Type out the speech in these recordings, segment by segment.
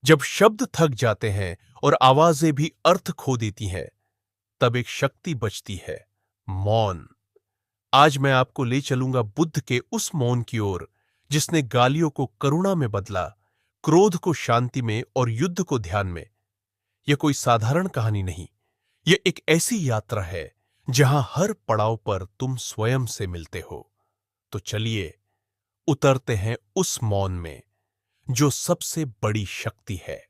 जब शब्द थक जाते हैं और आवाजें भी अर्थ खो देती हैं, तब एक शक्ति बचती है, मौन। आज मैं आपको ले चलूंगा बुद्ध के उस मौन की ओर जिसने गालियों को करुणा में बदला, क्रोध को शांति में और युद्ध को ध्यान में। यह कोई साधारण कहानी नहीं, यह एक ऐसी यात्रा है जहां हर पड़ाव पर तुम स्वयं से मिलते हो। तो चलिए उतरते हैं उस मौन में जो सबसे बड़ी शक्ति है।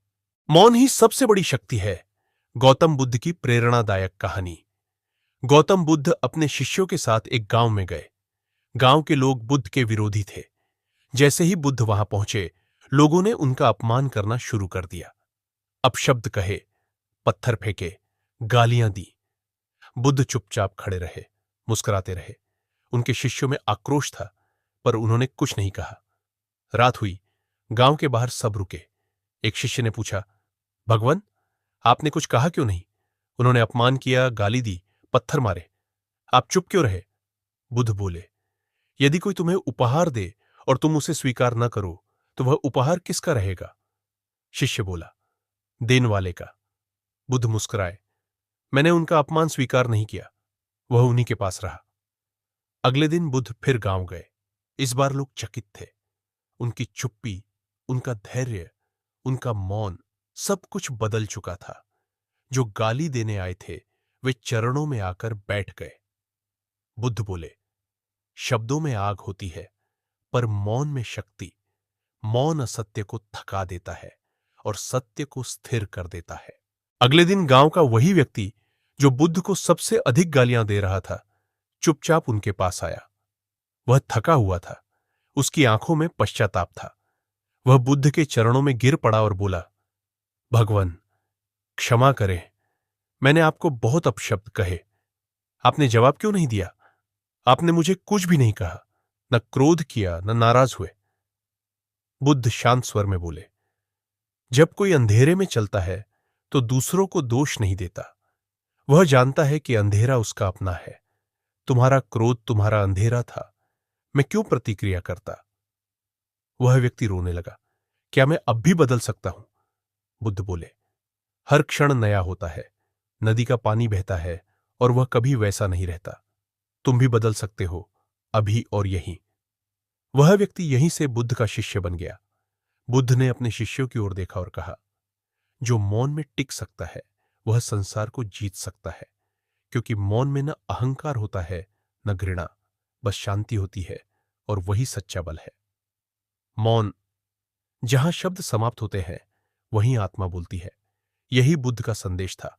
मौन ही सबसे बड़ी शक्ति है। गौतम बुद्ध की प्रेरणादायक कहानी। गौतम बुद्ध अपने शिष्यों के साथ एक गांव में गए। गांव के लोग बुद्ध के विरोधी थे। जैसे ही बुद्ध वहां पहुंचे, लोगों ने उनका अपमान करना शुरू कर दिया। अपशब्द कहे, पत्थर फेंके, गालियां दी। बुद्ध चुपचाप खड़े रहे, मुस्कुराते रहे। उनके शिष्यों में आक्रोश था, पर उन्होंने कुछ नहीं कहा। रात हुई, गांव के बाहर सब रुके। एक शिष्य ने पूछा, भगवान, आपने कुछ कहा क्यों नहीं? उन्होंने अपमान किया, गाली दी, पत्थर मारे। आप चुप क्यों रहे? बुद्ध बोले, यदि कोई तुम्हें उपहार दे और तुम उसे स्वीकार न करो, तो वह उपहार किसका रहेगा? शिष्य बोला, देन वाले का। बुद्ध मुस्कुराए, मैंने उनका अपमान स्वीकार नहीं किया। वह उन्हीं के पास रहा। अगले दिन बुद्ध फिर गांव गए। इस बार लोग चकित थे। उनकी चुप्पी, उनका धैर्य, उनका मौन, सब कुछ बदल चुका था। जो गाली देने आए थे, वे चरणों में आकर बैठ गए। बुद्ध बोले, शब्दों में आग होती है, पर मौन में शक्ति। मौन असत्य को थका देता है और सत्य को स्थिर कर देता है। अगले दिन गांव का वही व्यक्ति जो बुद्ध को सबसे अधिक गालियां दे रहा था, चुपचाप उनके पास आया। वह थका हुआ था, उसकी आंखों में पश्चाताप था। वह बुद्ध के चरणों में गिर पड़ा और बोला, भगवान, क्षमा करें, मैंने आपको बहुत अपशब्द कहे। आपने जवाब क्यों नहीं दिया? आपने मुझे कुछ भी नहीं कहा, न क्रोध किया, न नाराज हुए। बुद्ध शांत स्वर में बोले, जब कोई अंधेरे में चलता है तो दूसरों को दोष नहीं देता। वह जानता है कि अंधेरा उसका अपना है। तुम्हारा क्रोध तुम्हारा अंधेरा था, मैं क्यों प्रतिक्रिया करता? वह व्यक्ति रोने लगा, क्या मैं अब भी बदल सकता हूं? बुद्ध बोले, हर क्षण नया होता है। नदी का पानी बहता है और वह कभी वैसा नहीं रहता। तुम भी बदल सकते हो, अभी और यहीं। वह व्यक्ति यहीं से बुद्ध का शिष्य बन गया। बुद्ध ने अपने शिष्यों की ओर देखा और कहा, जो मौन में टिक सकता है, वह संसार को जीत सकता है। क्योंकि मौन में न अहंकार होता है, न घृणा, बस शांति होती है, और वही सच्चा बल है। मौन, जहां शब्द समाप्त होते हैं, वहीं आत्मा बोलती है। यही बुद्ध का संदेश था।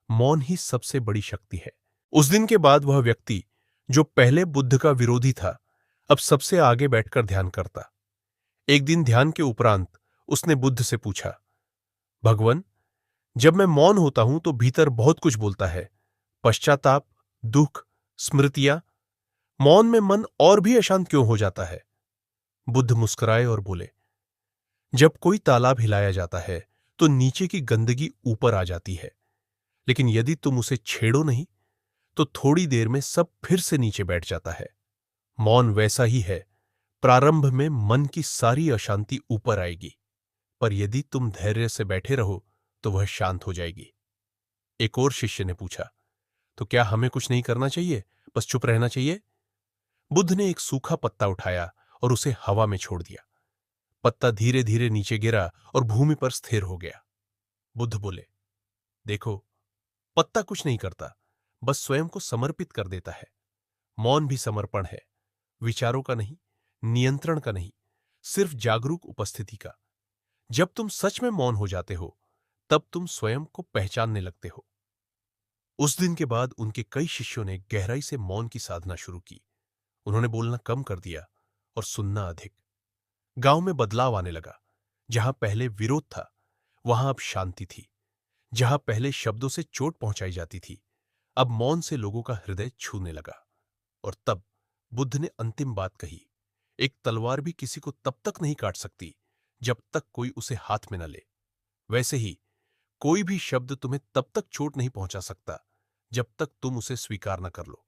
मौन ही सबसे बड़ी शक्ति है। उस दिन के बाद वह व्यक्ति, जो पहले बुद्ध का विरोधी था, अब सबसे आगे बैठकर ध्यान करता। एक दिन ध्यान के उपरांत उसने बुद्ध से पूछा, भगवान, जब मैं मौन होता हूं तो भीतर बहुत कुछ बोलता है। पश्चाताप, दुख, स्मृतियां। मौन में मन और भी अशांत क्यों हो जाता है? बुद्ध मुस्कुराए और बोले, जब कोई तालाब हिलाया जाता है तो नीचे की गंदगी ऊपर आ जाती है, लेकिन यदि तुम उसे छेड़ो नहीं तो थोड़ी देर में सब फिर से नीचे बैठ जाता है। मौन वैसा ही है। प्रारंभ में मन की सारी अशांति ऊपर आएगी, पर यदि तुम धैर्य से बैठे रहो तो वह शांत हो जाएगी। एक और शिष्य ने पूछा, तो क्या हमें कुछ नहीं करना चाहिए, बस चुप रहना चाहिए? बुद्ध ने एक सूखा पत्ता उठाया और उसे हवा में छोड़ दिया। पत्ता धीरे धीरे नीचे गिरा और भूमि पर स्थिर हो गया। बुद्ध बोले, देखो, पत्ता कुछ नहीं करता, बस स्वयं को समर्पित कर देता है। मौन भी समर्पण है, विचारों का नहीं, नियंत्रण का नहीं, सिर्फ जागरूक उपस्थिति का। जब तुम सच में मौन हो जाते हो, तब तुम स्वयं को पहचानने लगते हो। उस दिन के बाद उनके कई शिष्यों ने गहराई से मौन की साधना शुरू की। उन्होंने बोलना कम कर दिया और सुनना अधिक। गांव में बदलाव आने लगा। जहां पहले विरोध था, वहां अब शांति थी। जहां पहले शब्दों से चोट पहुंचाई जाती थी, अब मौन से लोगों का हृदय छूने लगा। और तब बुद्ध ने अंतिम बात कही, एक तलवार भी किसी को तब तक नहीं काट सकती जब तक कोई उसे हाथ में न ले। वैसे ही कोई भी शब्द तुम्हें तब तक चोट नहीं पहुंचा सकता जब तक तुम उसे स्वीकार न कर लो।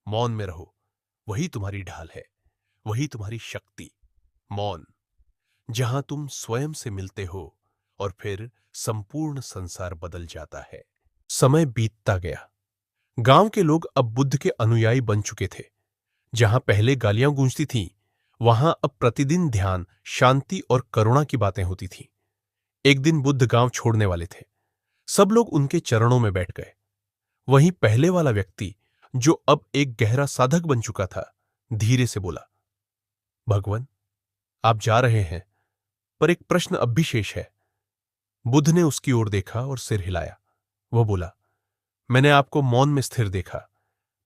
मौन में रहो, वही तुम्हारी ढाल है, वही तुम्हारी शक्ति। मौन, जहां तुम स्वयं से मिलते हो और फिर संपूर्ण संसार बदल जाता है। समय बीतता गया। गांव के लोग अब बुद्ध के अनुयायी बन चुके थे। जहां पहले गालियां गूंजती थीं, वहां अब प्रतिदिन ध्यान, शांति और करुणा की बातें होती थीं। एक दिन बुद्ध गांव छोड़ने वाले थे। सब लोग उनके चरणों में बैठ गए। वहीं पहले वाला व्यक्ति, जो अब एक गहरा साधक बन चुका था, धीरे से बोला, भगवान, आप जा रहे हैं, पर एक प्रश्न अब भी शेष है। बुद्ध ने उसकी ओर देखा और सिर हिलाया। वह बोला, मैंने आपको मौन में स्थिर देखा,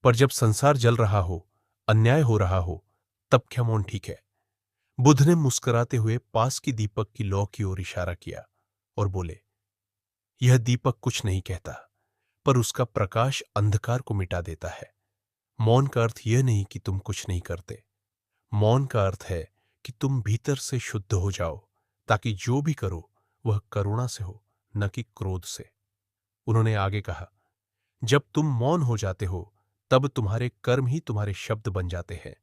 पर जब संसार जल रहा हो, अन्याय हो रहा हो, तब क्या मौन ठीक है? बुद्ध ने मुस्कुराते हुए पास की दीपक की लौ की ओर इशारा किया और बोले, यह दीपक कुछ नहीं कहता, पर उसका प्रकाश अंधकार को मिटा देता है। मौन का अर्थ यह नहीं कि तुम कुछ नहीं करते। मौन का अर्थ है कि तुम भीतर से शुद्ध हो जाओ, ताकि जो भी करो वह करुणा से हो, न कि क्रोध से। उन्होंने आगे कहा, जब तुम मौन हो जाते हो, तब तुम्हारे कर्म ही तुम्हारे शब्द बन जाते हैं।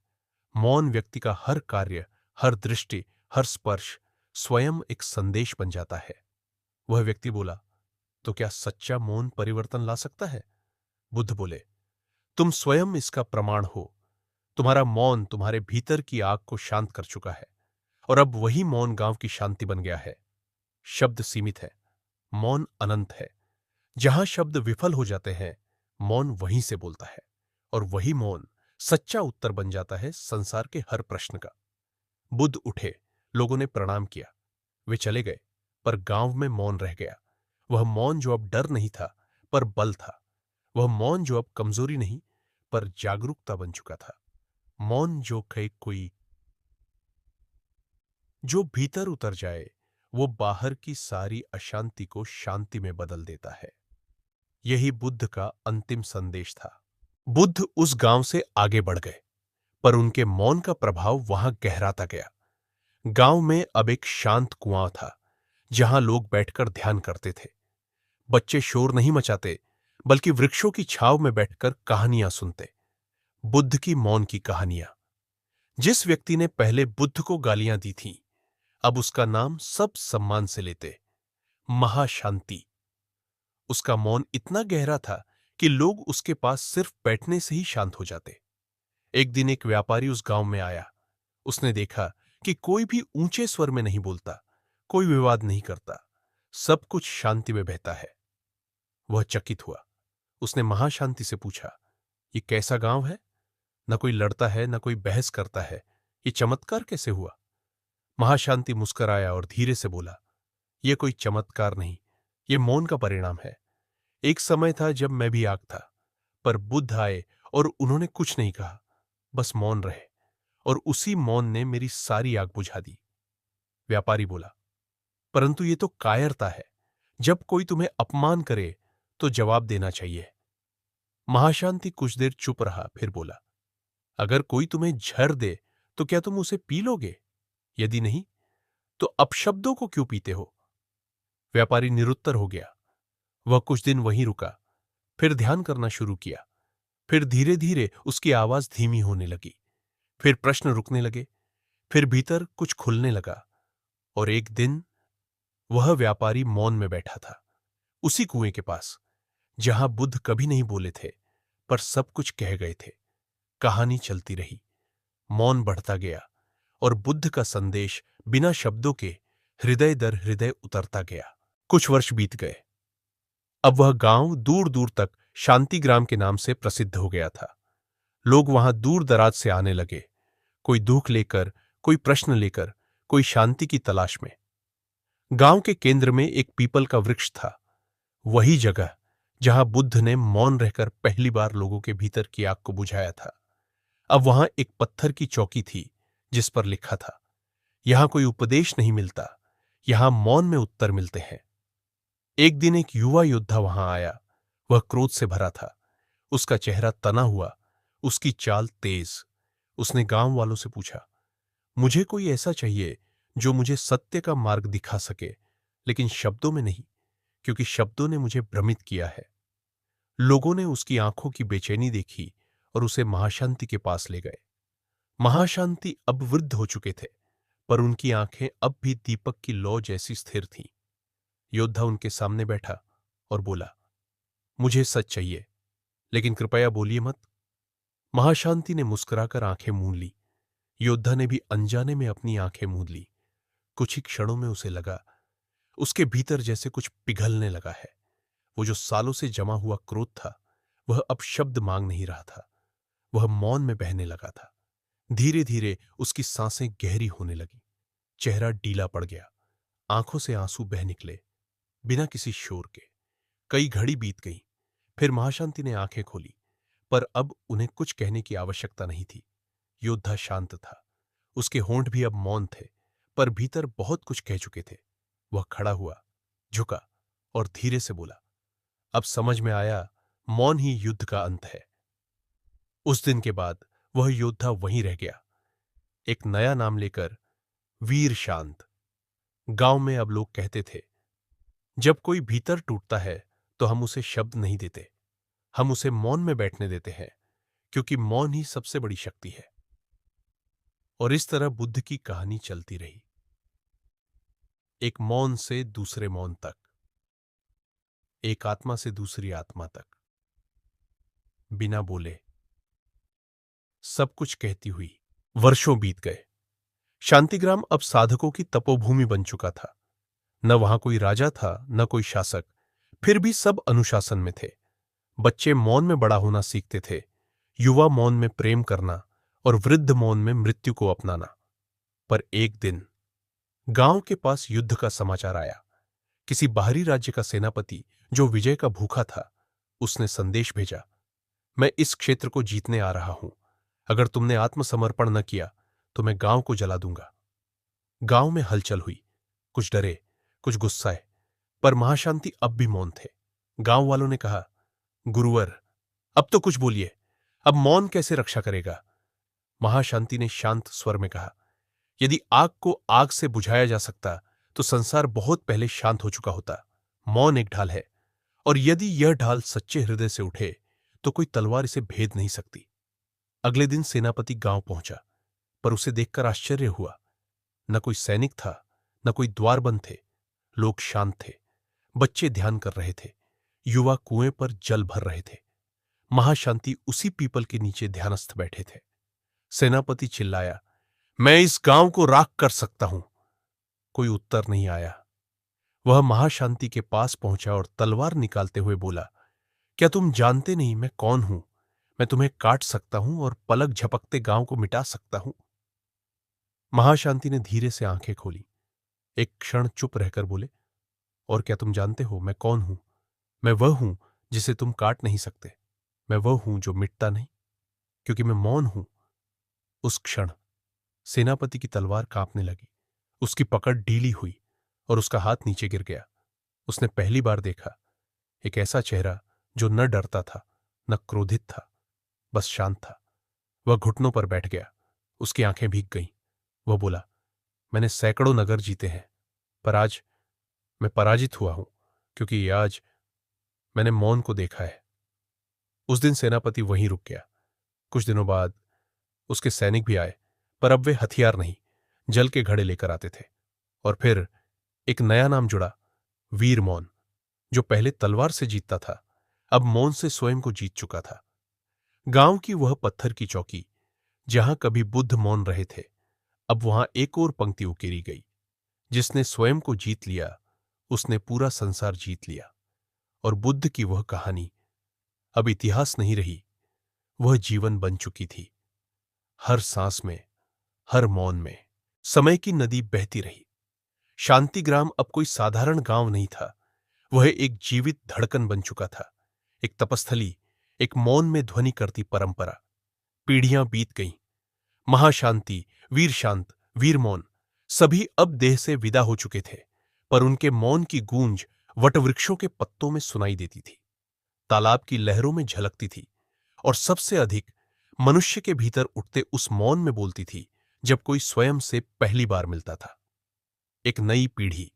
मौन व्यक्ति का हर कार्य, हर दृष्टि, हर स्पर्श स्वयं एक संदेश बन जाता है। वह व्यक्ति बोला, तो क्या सच्चा मौन परिवर्तन ला सकता है? बुद्ध बोले, तुम स्वयं इसका प्रमाण हो। तुम्हारा मौन तुम्हारे भीतर की आग को शांत कर चुका है, और अब वही मौन गांव की शांति बन गया है। शब्द सीमित है, मौन अनंत है। जहां शब्द विफल हो जाते हैं, मौन वहीं से बोलता है, और वही मौन सच्चा उत्तर बन जाता है संसार के हर प्रश्न का। बुद्ध उठे, लोगों ने प्रणाम किया। वे चले गए, पर गांव में मौन रह गया। वह मौन जो अब डर नहीं था, पर बल था। वह मौन जो अब कमजोरी नहीं, पर जागरूकता बन चुका था। मौन जो कई कोई जो भीतर उतर जाए, वो बाहर की सारी अशांति को शांति में बदल देता है। यही बुद्ध का अंतिम संदेश था। बुद्ध उस गांव से आगे बढ़ गए, पर उनके मौन का प्रभाव वहां गहराता गया। गांव में अब एक शांत कुआं था, जहां लोग बैठकर ध्यान करते थे। बच्चे शोर नहीं मचाते, बल्कि वृक्षों की छांव में बैठकर कहानियां सुनते। बुद्ध की मौन की कहानियां। जिस व्यक्ति ने पहले बुद्ध को गालियां दी थीं, अब उसका नाम सब सम्मान से लेते, महाशांति। उसका मौन इतना गहरा था कि लोग उसके पास सिर्फ बैठने से ही शांत हो जाते। एक दिन एक व्यापारी उस गांव में आया। उसने देखा कि कोई भी ऊंचे स्वर में नहीं बोलता, कोई विवाद नहीं करता, सब कुछ शांति में बहता है। वह चकित हुआ। उसने महाशांति से पूछा, ये कैसा गांव है? न कोई लड़ता है, न कोई बहस करता है। ये चमत्कार कैसे हुआ? महाशांति मुस्कुराया और धीरे से बोला, यह कोई चमत्कार नहीं, ये मौन का परिणाम है। एक समय था जब मैं भी आग था, पर बुद्ध आए और उन्होंने कुछ नहीं कहा, बस मौन रहे, और उसी मौन ने मेरी सारी आग बुझा दी। व्यापारी बोला, परंतु ये तो कायरता है। जब कोई तुम्हें अपमान करे तो जवाब देना चाहिए। महाशांति कुछ देर चुप रहा, फिर बोला, अगर कोई तुम्हें झर दे तो क्या तुम उसे पी लोगे? यदि नहीं, तो अपशब्दों को क्यों पीते हो? व्यापारी निरुत्तर हो गया। वह कुछ दिन वहीं रुका, फिर ध्यान करना शुरू किया। फिर धीरे धीरे उसकी आवाज धीमी होने लगी। फिर प्रश्न रुकने लगे। फिर भीतर कुछ खुलने लगा। और एक दिन वह व्यापारी मौन में बैठा था, उसी कुएं के पास, जहां बुद्ध कभी नहीं बोले थे, पर सब कुछ कह गए थे। कहानी चलती रही, मौन बढ़ता गया, और बुद्ध का संदेश बिना शब्दों के हृदय दर हृदय उतरता गया। कुछ वर्ष बीत गए। अब वह गांव दूर दूर तक शांतिग्राम के नाम से प्रसिद्ध हो गया था। लोग वहां दूर दराज से आने लगे, कोई दुख लेकर, कोई प्रश्न लेकर, कोई शांति की तलाश में। गांव के केंद्र में एक पीपल का वृक्ष था, वही जगह जहां बुद्ध ने मौन रहकर पहली बार लोगों के भीतर की आग को बुझाया था। अब वहां एक पत्थर की चौकी थी, जिस पर लिखा था, यहां कोई उपदेश नहीं मिलता, यहां मौन में उत्तर मिलते हैं। एक दिन एक युवा योद्धा वहां आया। वह क्रोध से भरा था, उसका चेहरा तना हुआ, उसकी चाल तेज। उसने गांव वालों से पूछा, मुझे कोई ऐसा चाहिए जो मुझे सत्य का मार्ग दिखा सके, लेकिन शब्दों में नहीं, क्योंकि शब्दों ने मुझे भ्रमित किया है। लोगों ने उसकी आंखों की बेचैनी देखी और उसे महाशांति के पास ले गए। महाशांति अब वृद्ध हो चुके थे, पर उनकी आंखें अब भी दीपक की लौ जैसी स्थिर थीं। योद्धा उनके सामने बैठा और बोला, मुझे सच चाहिए, लेकिन कृपया बोलिए मत। महाशांति ने मुस्कुराकर आंखें मूंद ली। योद्धा ने भी अनजाने में अपनी आंखें मूंद ली। कुछ ही क्षणों में उसे लगा, उसके भीतर जैसे कुछ पिघलने लगा है। वो जो सालों से जमा हुआ क्रोध था, वह अब शब्द मांग नहीं रहा था। वह मौन में बहने लगा था। धीरे धीरे उसकी सांसें गहरी होने लगी। चेहरा ढीला पड़ गया। आंखों से आंसू बह निकले, बिना किसी शोर के। कई घड़ी बीत गई। फिर महाशांति ने आंखें खोली, पर अब उन्हें कुछ कहने की आवश्यकता नहीं थी। योद्धा शांत था। उसके होंठ भी अब मौन थे, पर भीतर बहुत कुछ कह चुके थे। वह खड़ा हुआ, झुका और धीरे से बोला, अब समझ में आया, मौन ही युद्ध का अंत है। उस दिन के बाद वह योद्धा वहीं रह गया, एक नया नाम लेकर, वीर शांत। गांव में अब लोग कहते थे, जब कोई भीतर टूटता है तो हम उसे शब्द नहीं देते, हम उसे मौन में बैठने देते हैं, क्योंकि मौन ही सबसे बड़ी शक्ति है। और इस तरह बुद्ध की कहानी चलती रही, एक मौन से दूसरे मौन तक, एक आत्मा से दूसरी आत्मा तक, बिना बोले, सब कुछ कहती हुई। वर्षों बीत गए। शांतिग्राम अब साधकों की तपोभूमि बन चुका था। न वहां कोई राजा था, न कोई शासक, फिर भी सब अनुशासन में थे। बच्चे मौन में बड़ा होना सीखते थे, युवा मौन में प्रेम करना और वृद्ध मौन में मृत्यु को अपनाना। पर एक दिन गांव के पास युद्ध का समाचार आया। किसी बाहरी राज्य का सेनापति, जो विजय का भूखा था, उसने संदेश भेजा, मैं इस क्षेत्र को जीतने आ रहा हूं। अगर तुमने आत्मसमर्पण न किया तो मैं गांव को जला दूंगा। गांव में हलचल हुई। कुछ डरे, कुछ गुस्साए, पर महाशांति अब भी मौन थे। गांव वालों ने कहा, गुरुवर, अब तो कुछ बोलिए, अब मौन कैसे रक्षा करेगा? महाशांति ने शांत स्वर में कहा, यदि आग को आग से बुझाया जा सकता तो संसार बहुत पहले शांत हो चुका होता। मौन एक ढाल है, और यदि यह ढाल सच्चे हृदय से उठे तो कोई तलवार इसे भेद नहीं सकती। अगले दिन सेनापति गांव पहुंचा, पर उसे देखकर आश्चर्य हुआ। न कोई सैनिक था, न कोई द्वार बंद थे। लोग शांत थे। बच्चे ध्यान कर रहे थे, युवा कुएं पर जल भर रहे थे। महाशांति उसी पीपल के नीचे ध्यानस्थ बैठे थे। सेनापति चिल्लाया, मैं इस गांव को राख कर सकता हूं। कोई उत्तर नहीं आया। वह महाशांति के पास पहुंचा और तलवार निकालते हुए बोला, क्या तुम जानते नहीं मैं कौन हूं? मैं तुम्हें काट सकता हूं और पलक झपकते गांव को मिटा सकता हूं। महाशांति ने धीरे से आंखें खोली। एक क्षण चुप रहकर बोले, और क्या तुम जानते हो मैं कौन हूं? मैं वह हूं जिसे तुम काट नहीं सकते। मैं वह हूं जो मिटता नहीं, क्योंकि मैं मौन हूं। उस क्षण सेनापति की तलवार कांपने लगी। उसकी पकड़ ढीली हुई और उसका हाथ नीचे गिर गया। उसने पहली बार देखा एक ऐसा चेहरा जो न डरता था, न क्रोधित था, बस शांत था। वह घुटनों पर बैठ गया। उसकी आंखें भीग गईं। वह बोला, मैंने सैकड़ों नगर जीते हैं, पर आज मैं पराजित हुआ हूं, क्योंकि आज मैंने मौन को देखा है। उस दिन सेनापति वहीं रुक गया। कुछ दिनों बाद उसके सैनिक भी आए, पर अब वे हथियार नहीं, जल के घड़े लेकर आते थे। और फिर एक नया नाम जुड़ा, वीर मौन, जो पहले तलवार से जीतता था, अब मौन से स्वयं को जीत चुका था। गांव की वह पत्थर की चौकी, जहां कभी बुद्ध मौन रहे थे, अब वहां एक और पंक्ति उकेरी गई, जिसने स्वयं को जीत लिया, उसने पूरा संसार जीत लिया। और बुद्ध की वह कहानी अब इतिहास नहीं रही, वह जीवन बन चुकी थी। हर सांस में, हर मौन में समय की नदी बहती रही। शांतिग्राम अब कोई साधारण गांव नहीं था, वह एक जीवित धड़कन बन चुका था, एक तपस्थली, एक मौन में ध्वनि करती परंपरा। पीढ़ियां बीत गईं। महाशांति, वीर शांत, वीर मौन, सभी अब देह से विदा हो चुके थे, पर उनके मौन की गूंज वटवृक्षों के पत्तों में सुनाई देती थी, तालाब की लहरों में झलकती थी, और सबसे अधिक मनुष्य के भीतर उठते उस मौन में बोलती थी, जब कोई स्वयं से पहली बार मिलता था। एक नई पीढ़ी।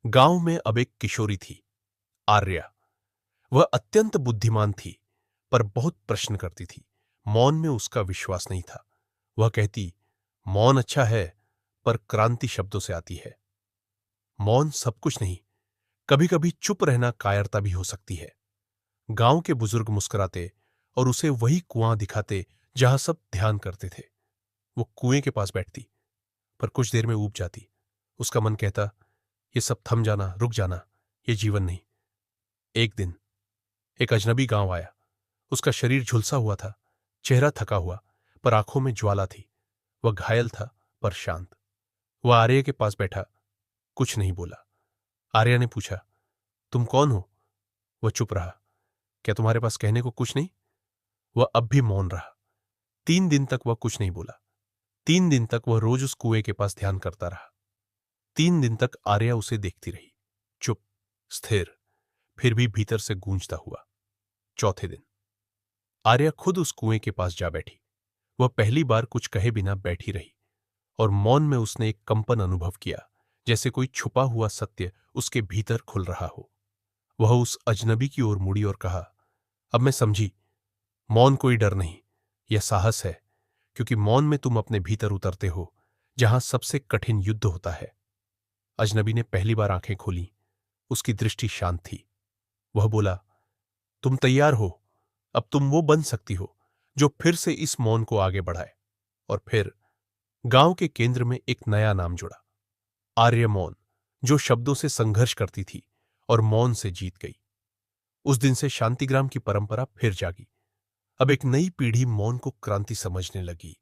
गांव में अब एक किशोरी थी, आर्या। वह अत्यंत बुद्धिमान थी, पर बहुत प्रश्न करती थी। मौन में उसका विश्वास नहीं था। वह कहती, मौन अच्छा है, पर क्रांति शब्दों से आती है। मौन सब कुछ नहीं, कभी कभी चुप रहना कायरता भी हो सकती है। गांव के बुजुर्ग मुस्कुराते और उसे वही कुआं दिखाते जहां सब ध्यान करते थे। वो कुएं के पास बैठती, पर कुछ देर में ऊब जाती। उसका मन कहता, ये सब थम जाना, रुक जाना, ये जीवन नहीं। एक दिन एक अजनबी गांव आया। उसका शरीर झुलसा हुआ था, चेहरा थका हुआ, पर आंखों में ज्वाला थी। वह घायल था पर शांत। वह आर्य के पास बैठा, कुछ नहीं बोला। आर्या ने पूछा, तुम कौन हो? वह चुप रहा। क्या तुम्हारे पास कहने को कुछ नहीं? वह अब भी मौन रहा। 3 दिन तक वह कुछ नहीं बोला। 3 दिन तक वह रोज उस कुएं के पास ध्यान करता रहा। 3 दिन तक आर्या उसे देखती रही, चुप, स्थिर, फिर भी भीतर से गूंजता हुआ। चौथे दिन आर्या खुद उस कुएं के पास जा बैठी। वह पहली बार कुछ कहे बिना बैठी रही, और मौन में उसने एक कंपन अनुभव किया, जैसे कोई छुपा हुआ सत्य उसके भीतर खुल रहा हो। वह उस अजनबी की ओर मुड़ी और कहा, अब मैं समझी, मौन कोई डर नहीं, यह साहस है, क्योंकि मौन में तुम अपने भीतर उतरते हो, जहां सबसे कठिन युद्ध होता है। अजनबी ने पहली बार आंखें खोली। उसकी दृष्टि शांत थी। वह बोला, तुम तैयार हो? अब तुम वो बन सकती हो जो फिर से इस मौन को आगे बढ़ाए। और फिर गांव के केंद्र में एक नया नाम जुड़ा, आर्य मौन, जो शब्दों से संघर्ष करती थी और मौन से जीत गई। उस दिन से शांतिग्राम की परंपरा फिर जागी। अब एक नई पीढ़ी मौन को क्रांति समझने लगी,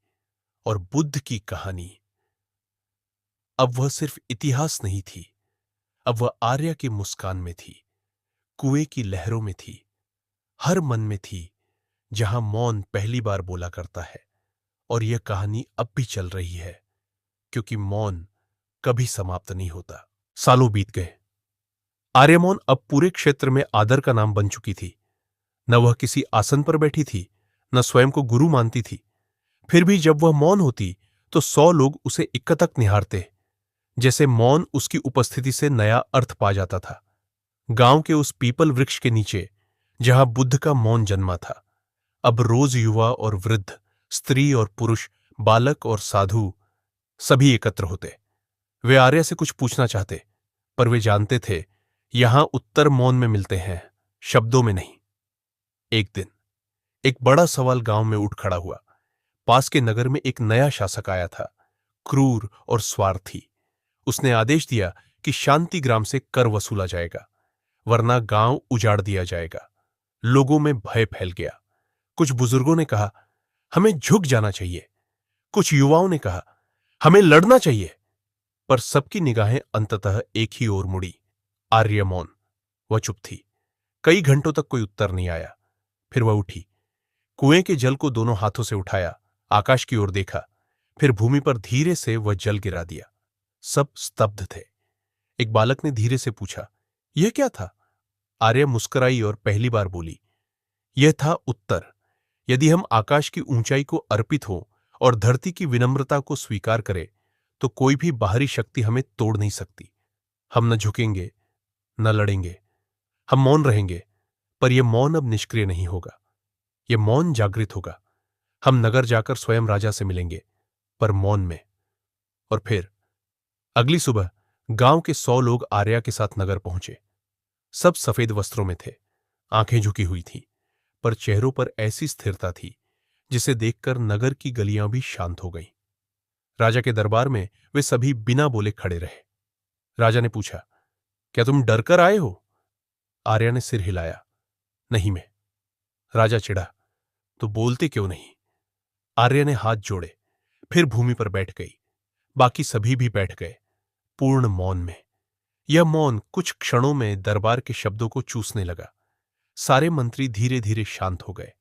और बुद्ध की कहानी अब वह सिर्फ इतिहास नहीं थी। अब वह आर्य की मुस्कान में थी, कुएं की लहरों में थी, हर मन में थी जहां मौन पहली बार बोला करता है। और यह कहानी अब भी चल रही है, क्योंकि मौन कभी समाप्त नहीं होता। सालों बीत गए। आर्यमौन अब पूरे क्षेत्र में आदर का नाम बन चुकी थी। न वह किसी आसन पर बैठी थी, न स्वयं को गुरु मानती थी। फिर भी जब वह मौन होती तो 100 लोग उसे इक्कतक निहारते, जैसे मौन उसकी उपस्थिति से नया अर्थ पा जाता था। गांव के उस पीपल वृक्ष के नीचे, जहां बुद्ध का मौन जन्मा था, अब रोज युवा और वृद्ध, स्त्री और पुरुष, बालक और साधु सभी एकत्र होते। वे आर्य से कुछ पूछना चाहते, पर वे जानते थे यहां उत्तर मौन में मिलते हैं, शब्दों में नहीं। एक दिन एक बड़ा सवाल गांव में उठ खड़ा हुआ। पास के नगर में एक नया शासक आया था, क्रूर और स्वार्थी। उसने आदेश दिया कि शांति ग्राम से कर वसूला जाएगा, वरना गांव उजाड़ दिया जाएगा। लोगों में भय फैल गया। कुछ बुजुर्गों ने कहा, हमें झुक जाना चाहिए। कुछ युवाओं ने कहा, हमें लड़ना चाहिए। पर सबकी निगाहें अंततः एक ही ओर मुड़ी, आर्य मौन। वह चुप थी। कई घंटों तक कोई उत्तर नहीं आया। फिर वह उठी, कुएं के जल को दोनों हाथों से उठाया, आकाश की ओर देखा, फिर भूमि पर धीरे से वह जल गिरा दिया। सब स्तब्ध थे। एक बालक ने धीरे से पूछा, यह क्या था? आर्य मुस्कुराई और पहली बार बोली, यह था उत्तर। यदि हम आकाश की ऊंचाई को अर्पित हो और धरती की विनम्रता को स्वीकार करें, तो कोई भी बाहरी शक्ति हमें तोड़ नहीं सकती। हम न झुकेंगे, न लड़ेंगे। हम मौन रहेंगे, पर यह मौन अब निष्क्रिय नहीं होगा। यह मौन जागृत होगा। हम नगर जाकर स्वयं राजा से मिलेंगे, पर मौन में। और फिर अगली सुबह गांव के 100 लोग आर्या के साथ नगर पहुंचे। सब सफेद वस्त्रों में थे, आंखें झुकी हुई थीं, पर चेहरों पर ऐसी स्थिरता थी जिसे देखकर नगर की गलियां भी शांत हो गईं। राजा के दरबार में वे सभी बिना बोले खड़े रहे। राजा ने पूछा, क्या तुम डर कर आए हो? आर्या ने सिर हिलाया, नहीं मैं। राजा चिढ़ा, तो बोलते क्यों नहीं? आर्या ने हाथ जोड़े, फिर भूमि पर बैठ गई। बाकी सभी भी बैठ गए, पूर्ण मौन में। यह मौन कुछ क्षणों में दरबार के शब्दों को चूसने लगा। सारे मंत्री धीरे धीरे शांत हो गए।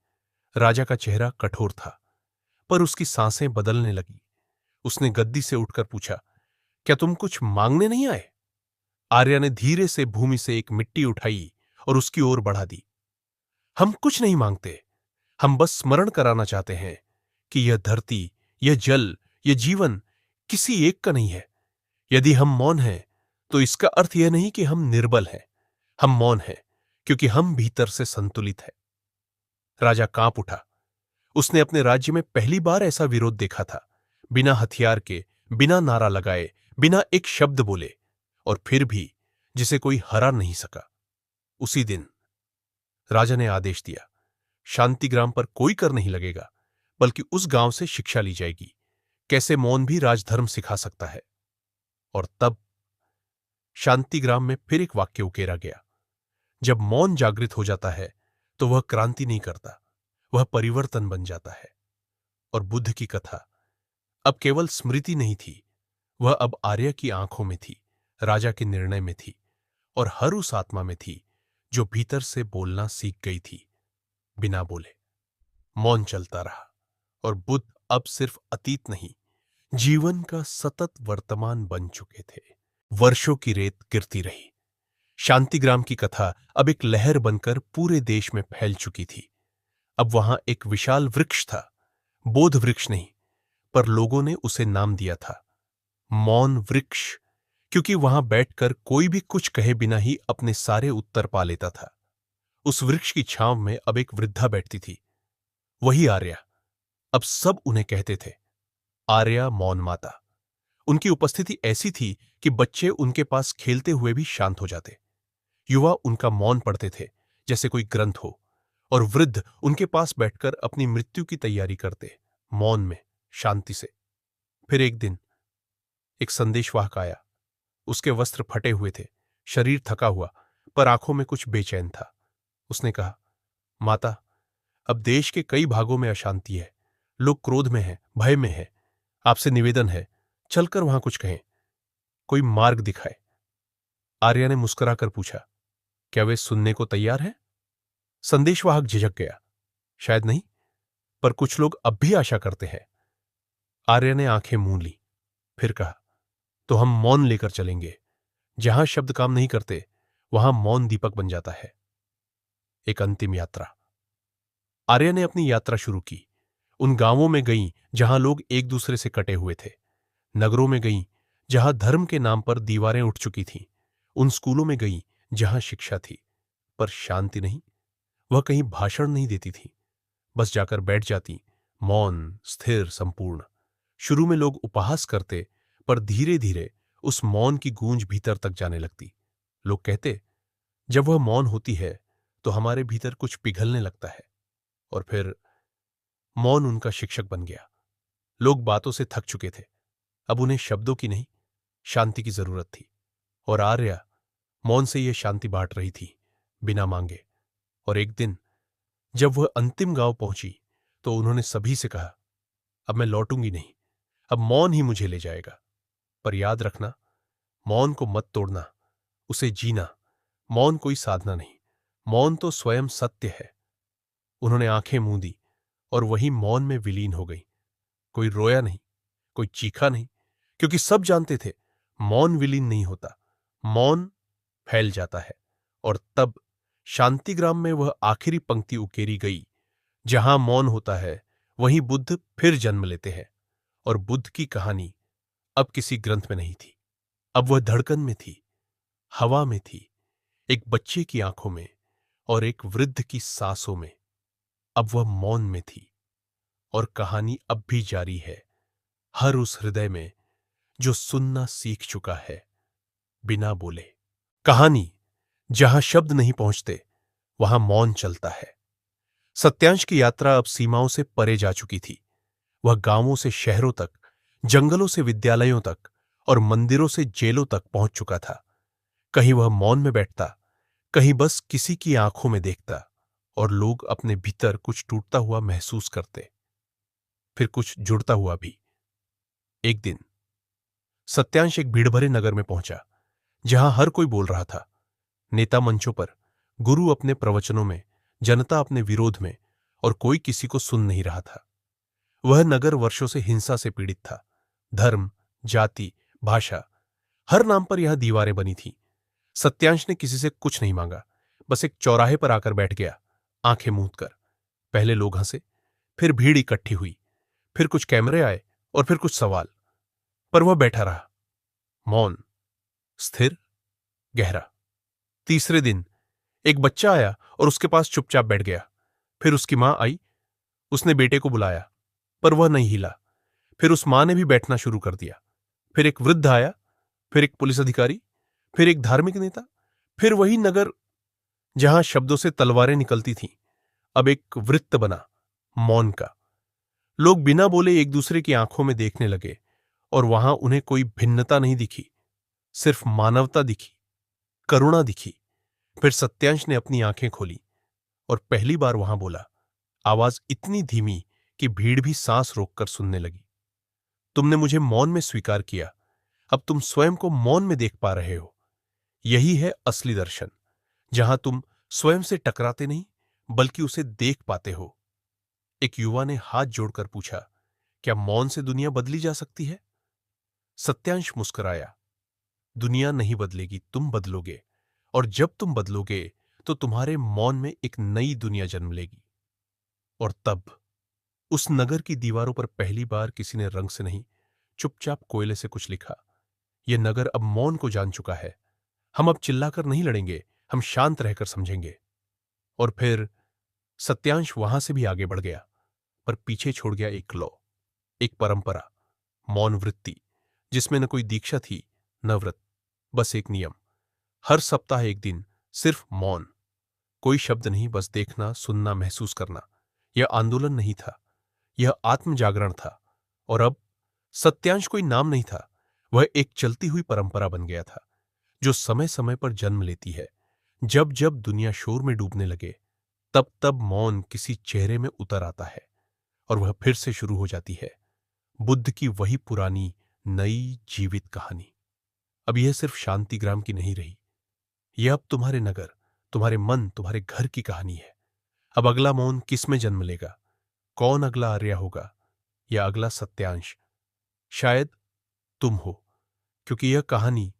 राजा का चेहरा कठोर था, पर उसकी सांसें बदलने लगी। उसने गद्दी से उठकर पूछा, क्या तुम कुछ मांगने नहीं आए? आर्या ने धीरे से भूमि से एक मिट्टी उठाई और उसकी ओर बढ़ा दी। हम कुछ नहीं मांगते, हम बस स्मरण कराना चाहते हैं कि यह धरती, यह जल, यह जीवन किसी एक का नहीं है। यदि हम मौन हैं, तो इसका अर्थ यह नहीं कि हम निर्बल हैं। हम मौन हैं क्योंकि हम भीतर से संतुलित हैं। राजा कांप उठा। उसने अपने राज्य में पहली बार ऐसा विरोध देखा था, बिना हथियार के, बिना नारा लगाए, बिना एक शब्द बोले। और फिर भी जिसे कोई हरा नहीं सका। उसी दिन राजा ने आदेश दिया, शांतिग्राम पर कोई कर नहीं लगेगा, बल्कि उस गांव से शिक्षा ली जाएगी, कैसे मौन भी राजधर्म सिखा सकता है। और तब शांतिग्राम में फिर एक वाक्य उकेरा गया, जब मौन जागृत हो जाता है तो वह क्रांति नहीं करता, वह परिवर्तन बन जाता है। और बुद्ध की कथा अब केवल स्मृति नहीं थी, वह अब आर्य की आंखों में थी, राजा के निर्णय में थी, और हर उस आत्मा में थी जो भीतर से बोलना सीख गई थी। बिना बोले मौन चलता रहा, और बुद्ध अब सिर्फ अतीत नहीं, जीवन का सतत वर्तमान बन चुके थे। वर्षों की रेत गिरती रही। शांतिग्राम की कथा अब एक लहर बनकर पूरे देश में फैल चुकी थी। अब वहां एक विशाल वृक्ष था, बोध वृक्ष नहीं, पर लोगों ने उसे नाम दिया था मौन वृक्ष, क्योंकि वहां बैठकर कोई भी कुछ कहे बिना ही अपने सारे उत्तर पा लेता था। उस वृक्ष की छांव में अब एक वृद्धा बैठती थी, वही आर्या। अब सब उन्हें कहते थे आर्या मौन माता। उनकी उपस्थिति ऐसी थी कि बच्चे उनके पास खेलते हुए भी शांत हो जाते। युवा उनका मौन पढ़ते थे जैसे कोई ग्रंथ हो, और वृद्ध उनके पास बैठकर अपनी मृत्यु की तैयारी करते, मौन में, शांति से। फिर एक दिन एक संदेशवाहक आया। उसके वस्त्र फटे हुए थे, शरीर थका हुआ, पर आंखों में कुछ बेचैन था। उसने कहा, माता, अब देश के कई भागों में अशांति है, लोग क्रोध में हैं, भय में हैं। आपसे निवेदन है, चलकर वहां कुछ कहें, कोई मार्ग दिखाए। आर्या ने मुस्कुराकर पूछा, क्या वे सुनने को तैयार हैं? संदेशवाहक झिझक गया, शायद नहीं, पर कुछ लोग अब भी आशा करते हैं। आर्या ने आंखें मूंद ली, फिर कहा, तो हम मौन लेकर चलेंगे। जहां शब्द काम नहीं करते, वहां मौन दीपक बन जाता है। एक अंतिम यात्रा। आर्या ने अपनी यात्रा शुरू की। उन गांवों में गईं जहां लोग एक दूसरे से कटे हुए थे, नगरों में गईं जहां धर्म के नाम पर दीवारें उठ चुकी थीं, उन स्कूलों में गईं जहां शिक्षा थी, पर शांति नहीं। वह कहीं भाषण नहीं देती थी, बस जाकर बैठ जाती, मौन, स्थिर, संपूर्ण। शुरू में लोग उपहास करते, पर धीरे धीरे उस मौन की गूंज भीतर तक जाने लगती। लोग कहते, जब वह मौन होती है तो हमारे भीतर कुछ पिघलने लगता है। और फिर मौन उनका शिक्षक बन गया। लोग बातों से थक चुके थे, अब उन्हें शब्दों की नहीं, शांति की जरूरत थी। और आर्या मौन से यह शांति बांट रही थी, बिना मांगे। और एक दिन जब वह अंतिम गांव पहुंची तो उन्होंने सभी से कहा, अब मैं लौटूंगी नहीं, अब मौन ही मुझे ले जाएगा। पर याद रखना, मौन को मत तोड़ना, उसे जीना। मौन कोई साधना नहीं, मौन तो स्वयं सत्य है। उन्होंने आंखें मूंदी और वही मौन में विलीन हो गई। कोई रोया नहीं, कोई चीखा नहीं, क्योंकि सब जानते थे मौन विलीन नहीं होता, मौन फैल जाता है। और तब शांतिग्राम में वह आखिरी पंक्ति उकेरी गई, जहां मौन होता है वहीं बुद्ध फिर जन्म लेते हैं। और बुद्ध की कहानी अब किसी ग्रंथ में नहीं थी, अब वह धड़कन में थी, हवा में थी, एक बच्चे की आंखों में और एक वृद्ध की सांसों में। अब वह मौन में थी, और कहानी अब भी जारी है, हर उस हृदय में जो सुनना सीख चुका है, बिना बोले। कहानी जहां शब्द नहीं पहुंचते, वहां मौन चलता है। सत्यांश की यात्रा अब सीमाओं से परे जा चुकी थी। वह गांवों से शहरों तक, जंगलों से विद्यालयों तक और मंदिरों से जेलों तक पहुंच चुका था। कहीं वह मौन में बैठता, कहीं बस किसी की आंखों में देखता, और लोग अपने भीतर कुछ टूटता हुआ महसूस करते, फिर कुछ जुड़ता हुआ भी। एक दिन सत्यांश एक भीड़ भरे नगर में पहुंचा, जहां हर कोई बोल रहा था। नेता मंचों पर, गुरु अपने प्रवचनों में, जनता अपने विरोध में, और कोई किसी को सुन नहीं रहा था। वह नगर वर्षों से हिंसा से पीड़ित था। धर्म, जाति, भाषा, हर नाम पर यहां दीवारें बनी थीं। सत्यांश ने किसी से कुछ नहीं मांगा, बस एक चौराहे पर आकर बैठ गया, आंखें मूंद कर। पहले लोग हंसे, फिर भीड़ इकट्ठी हुई, फिर कुछ कैमरे आए और फिर कुछ सवाल, पर वह बैठा रहा, मौन, स्थिर, गहरा। तीसरे दिन एक बच्चा आया और उसके पास चुपचाप बैठ गया। फिर उसकी मां आई, उसने बेटे को बुलाया, पर वह नहीं हिला। फिर उस मां ने भी बैठना शुरू कर दिया। फिर एक वृद्ध आया, फिर एक पुलिस अधिकारी, फिर एक धार्मिक नेता, फिर वही नगर जहां शब्दों से तलवारें निकलती थीं, अब एक वृत्त बना, मौन का। लोग बिना बोले एक दूसरे की आंखों में देखने लगे और वहां उन्हें कोई भिन्नता नहीं दिखी, सिर्फ मानवता दिखी, करुणा दिखी। फिर सत्यांश ने अपनी आंखें खोली और पहली बार वहां बोला, आवाज इतनी धीमी कि भीड़ भी सांस रोककर सुनने लगी। तुमने मुझे मौन में स्वीकार किया, अब तुम स्वयं को मौन में देख पा रहे हो। यही है असली दर्शन, जहां तुम स्वयं से टकराते नहीं बल्कि उसे देख पाते हो। एक युवा ने हाथ जोड़कर पूछा, क्या मौन से दुनिया बदली जा सकती है? सत्यांश मुस्कुराया, दुनिया नहीं बदलेगी, तुम बदलोगे, और जब तुम बदलोगे तो तुम्हारे मौन में एक नई दुनिया जन्म लेगी। और तब उस नगर की दीवारों पर पहली बार किसी ने रंग से नहीं, चुपचाप कोयले से कुछ लिखा। यह नगर अब मौन को जान चुका है। हम अब चिल्लाकर नहीं लड़ेंगे, हम शांत रहकर समझेंगे। और फिर सत्यांश वहां से भी आगे बढ़ गया, पर पीछे छोड़ गया एक लौ, एक परंपरा, मौन वृत्ति, जिसमें न कोई दीक्षा थी न व्रत, बस एक नियम। हर सप्ताह एक दिन सिर्फ मौन, कोई शब्द नहीं, बस देखना, सुनना, महसूस करना। यह आंदोलन नहीं था, यह आत्म जागरण था। और अब सत्यांश कोई नाम नहीं था, वह एक चलती हुई परंपरा बन गया था, जो समय समय पर जन्म लेती है। जब जब दुनिया शोर में डूबने लगे, तब तब मौन किसी चेहरे में उतर आता है और वह फिर से शुरू हो जाती है, बुद्ध की वही पुरानी नई जीवित कहानी। अब यह सिर्फ शांतिग्राम की नहीं रही, यह अब तुम्हारे नगर, तुम्हारे मन, तुम्हारे घर की कहानी है। अब अगला मौन किस में जन्म लेगा, कौन अगला आर्य होगा या अगला सत्यांश? शायद तुम हो, क्योंकि यह कहानी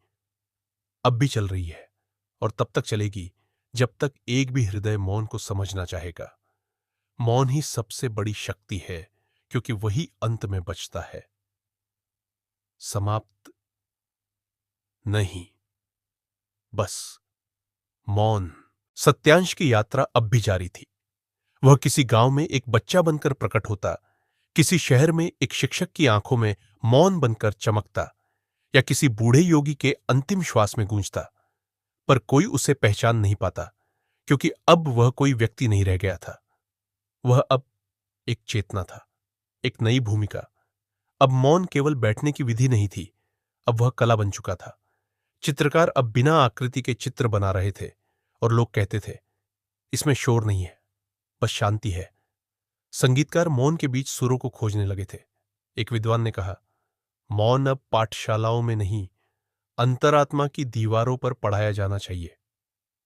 अब भी चल रही है और तब तक चलेगी जब तक एक भी हृदय मौन को समझना चाहेगा। मौन ही सबसे बड़ी शक्ति है, क्योंकि वही अंत में बचता है। समाप्त नहीं, बस मौन। सत्यांश की यात्रा अब भी जारी थी। वह किसी गांव में एक बच्चा बनकर प्रकट होता, किसी शहर में एक शिक्षक की आंखों में मौन बनकर चमकता, या किसी बूढ़े योगी के अंतिम श्वास में गूंजता। पर कोई उसे पहचान नहीं पाता, क्योंकि अब वह कोई व्यक्ति नहीं रह गया था। वह अब एक चेतना था, एक नई भूमिका। अब मौन केवल बैठने की विधि नहीं थी, अब वह कला बन चुका था। चित्रकार अब बिना आकृति के चित्र बना रहे थे और लोग कहते थे, इसमें शोर नहीं है, बस शांति है। संगीतकार मौन के बीच सुरों को खोजने लगे थे। एक विद्वान ने कहा, मौन अब पाठशालाओं में नहीं, अंतरात्मा की दीवारों पर पढ़ाया जाना चाहिए।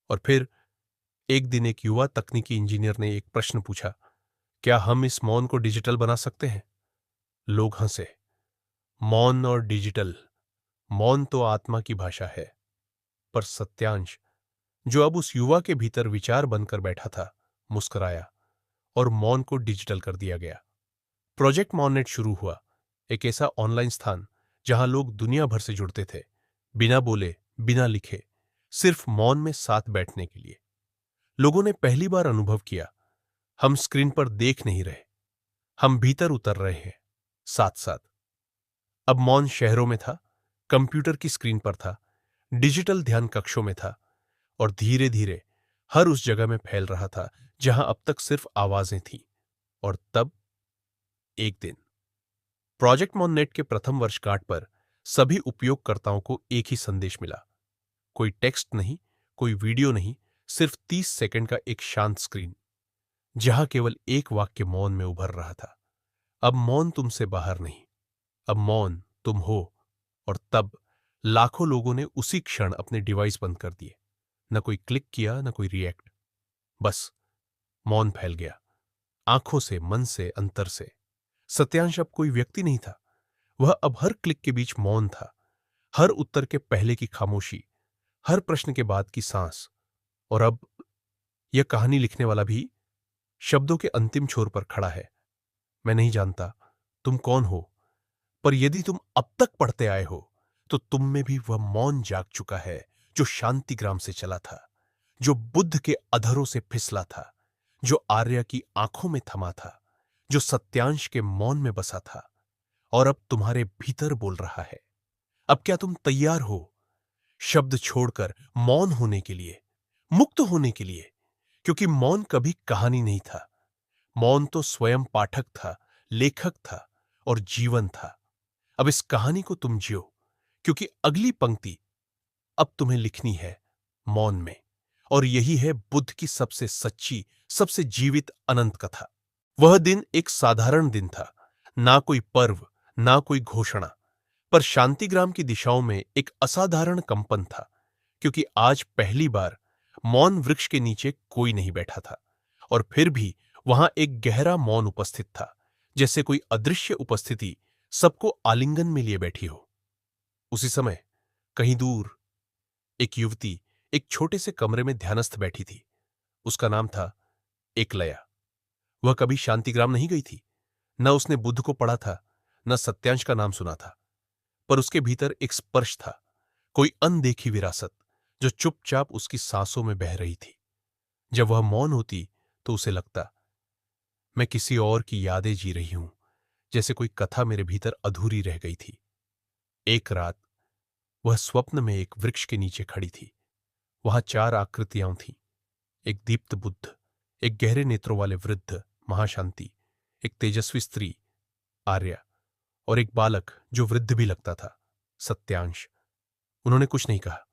और फिर एक दिन एक युवा तकनीकी इंजीनियर ने एक प्रश्न पूछा, क्या हम इस मौन को डिजिटल बना सकते हैं? लोग हंसे। मौन और डिजिटल, मौन तो आत्मा की भाषा है। पर सत्यांश, जो अब उस युवा के भीतर विचार बनकर बैठा था, मुस्कुराया और मौन को डिजिटल कर दिया गया। प्रोजेक्ट मौननेट शुरू हुआ, एक ऐसा ऑनलाइन स्थान जहां लोग दुनिया भर से जुड़ते थे, बिना बोले, बिना लिखे, सिर्फ मौन में साथ बैठने के लिए। लोगों ने पहली बार अनुभव किया, हम स्क्रीन पर देख नहीं रहे, हम भीतर उतर रहे हैं, साथ साथ। अब मौन शहरों में था, कंप्यूटर की स्क्रीन पर था, डिजिटल ध्यान कक्षों में था, और धीरे धीरे हर उस जगह में फैल रहा था जहां अब तक सिर्फ आवाजें थीं। और तब एक दिन प्रोजेक्ट मॉननेट के प्रथम वर्षगांठ पर सभी उपयोगकर्ताओं को एक ही संदेश मिला। कोई टेक्स्ट नहीं, कोई वीडियो नहीं, सिर्फ 30 सेकंड का एक शांत स्क्रीन, जहां केवल एक वाक्य मौन में उभर रहा था, अब मौन तुमसे बाहर नहीं, अब मौन तुम हो। और तब लाखों लोगों ने उसी क्षण अपने डिवाइस बंद कर दिए। न कोई क्लिक किया, न कोई रिएक्ट, बस मौन फैल गया, आंखों से, मन से, अंतर से। सत्यांश अब कोई व्यक्ति नहीं था, वह अब हर क्लिक के बीच मौन था, हर उत्तर के पहले की खामोशी, हर प्रश्न के बाद की सांस। और अब यह कहानी लिखने वाला भी शब्दों के अंतिम छोर पर खड़ा है। मैं नहीं जानता तुम कौन हो, पर यदि तुम अब तक पढ़ते आए हो, तो तुम में भी वह मौन जाग चुका है जो शांतिग्राम से चला था, जो बुद्ध के अधरों से फिसला था, जो आर्य की आंखों में थमा था, जो सत्यांश के मौन में बसा था, और अब तुम्हारे भीतर बोल रहा है। अब क्या तुम तैयार हो? शब्द छोड़कर मौन होने के लिए, मुक्त होने के लिए, क्योंकि मौन कभी कहानी नहीं था। मौन तो स्वयं पाठक था, लेखक था और जीवन था। अब इस कहानी को तुम जियो, क्योंकि अगली पंक्ति अब तुम्हें लिखनी है मौन में। और यही है बुद्ध की सबसे सच्ची, सबसे जीवित अनंत कथा। वह दिन एक साधारण दिन था, ना कोई पर्व, ना कोई घोषणा, पर शांतिग्राम की दिशाओं में एक असाधारण कंपन था, क्योंकि आज पहली बार मौन वृक्ष के नीचे कोई नहीं बैठा था, और फिर भी वहां एक गहरा मौन उपस्थित था, जैसे कोई अदृश्य उपस्थिति सबको आलिंगन में लिए बैठी हो। उसी समय कहीं दूर एक युवती एक छोटे से कमरे में ध्यानस्थ बैठी थी। उसका नाम था एकलया। वह कभी शांतिग्राम नहीं गई थी, न उसने बुद्ध को पढ़ा था, न सत्यांश का नाम सुना था, पर उसके भीतर एक स्पर्श था, कोई अनदेखी विरासत जो चुपचाप उसकी सांसों में बह रही थी। जब वह मौन होती तो उसे लगता, मैं किसी और की यादें जी रही हूं, जैसे कोई कथा मेरे भीतर अधूरी रह गई थी। एक रात वह स्वप्न में एक वृक्ष के नीचे खड़ी थी। वहां 4 आकृतियां थीं, एक दीप्त बुद्ध, एक गहरे नेत्रों वाले वृद्ध महाशांति, एक तेजस्वी स्त्री आर्या और एक बालक जो वृद्ध भी लगता था, सत्यांश। उन्होंने कुछ नहीं कहा,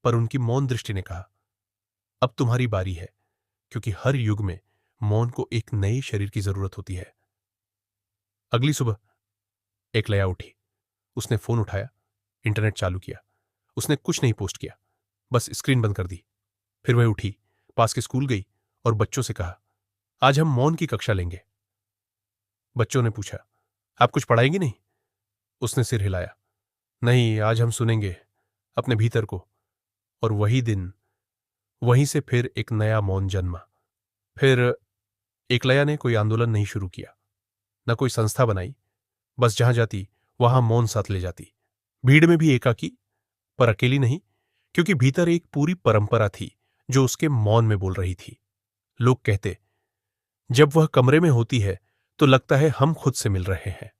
पर उनकी मौन दृष्टि ने कहा, अब तुम्हारी बारी है, क्योंकि हर युग में मौन को एक नए शरीर की जरूरत होती है। अगली सुबह एकलया उठी। उसने फोन उठाया, इंटरनेट चालू किया। उसने कुछ नहीं पोस्ट किया, बस स्क्रीन बंद कर दी। फिर वह उठी, पास के स्कूल गई और बच्चों से कहा, आज हम मौन की कक्षा लेंगे। बच्चों ने पूछा, आप कुछ पढ़ाएंगे नहीं? उसने सिर हिलाया, नहीं, आज हम सुनेंगे अपने भीतर को। और वही दिन, वहीं से फिर एक नया मौन जन्मा। फिर एकलया ने कोई आंदोलन नहीं शुरू किया, न कोई संस्था बनाई, बस जहां जाती वहां मौन साथ ले जाती। भीड़ में भी एकाकी, पर अकेली नहीं, क्योंकि भीतर एक पूरी परंपरा थी जो उसके मौन में बोल रही थी। लोग कहते, जब वह कमरे में होती है तो लगता है हम खुद से मिल रहे हैं।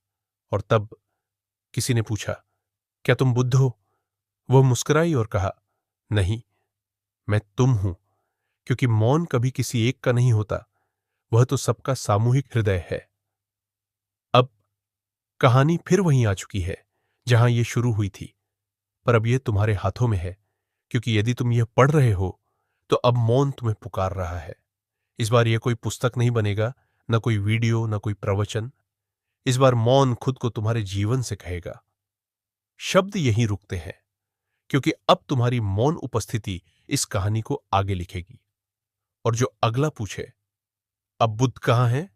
और तब किसी ने पूछा, क्या तुम बुद्ध हो? वह मुस्कुराई और कहा, नहीं, मैं तुम हूं, क्योंकि मौन कभी किसी एक का नहीं होता, वह तो सबका सामूहिक हृदय है। अब कहानी फिर वहीं आ चुकी है जहां यह शुरू हुई थी, पर अब यह तुम्हारे हाथों में है, क्योंकि यदि तुम यह पढ़ रहे हो तो अब मौन तुम्हें पुकार रहा है। इस बार यह कोई पुस्तक नहीं बनेगा, न कोई वीडियो, न कोई प्रवचन। इस बार मौन खुद को तुम्हारे जीवन से कहेगा। शब्द यहीं रुकते हैं, क्योंकि अब तुम्हारी मौन उपस्थिति इस कहानी को आगे लिखेगी। और जो अगला पूछे, अब बुद्ध कहां है,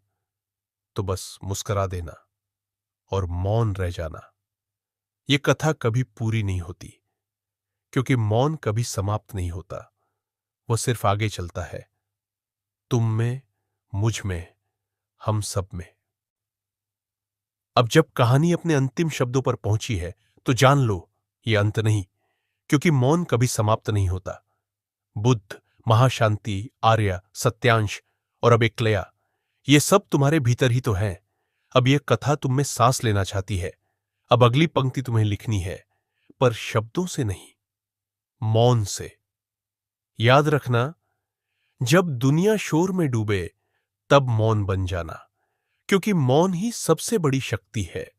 तो बस मुस्कुरा देना और मौन रह जाना। यह कथा कभी पूरी नहीं होती, क्योंकि मौन कभी समाप्त नहीं होता, वह सिर्फ आगे चलता है, तुम में, मुझ में, हम सब में। अब जब कहानी अपने अंतिम शब्दों पर पहुंची है तो जान लो, यह अंत नहीं, क्योंकि मौन कभी समाप्त नहीं होता। बुद्ध, महाशांति, आर्या, सत्यांश और अब एकलया, ये सब तुम्हारे भीतर ही तो हैं। अब यह कथा तुम में सांस लेना चाहती है। अब अगली पंक्ति तुम्हें लिखनी है, पर शब्दों से नहीं, मौन से। याद रखना, जब दुनिया शोर में डूबे तब मौन बन जाना, क्योंकि मौन ही सबसे बड़ी शक्ति है।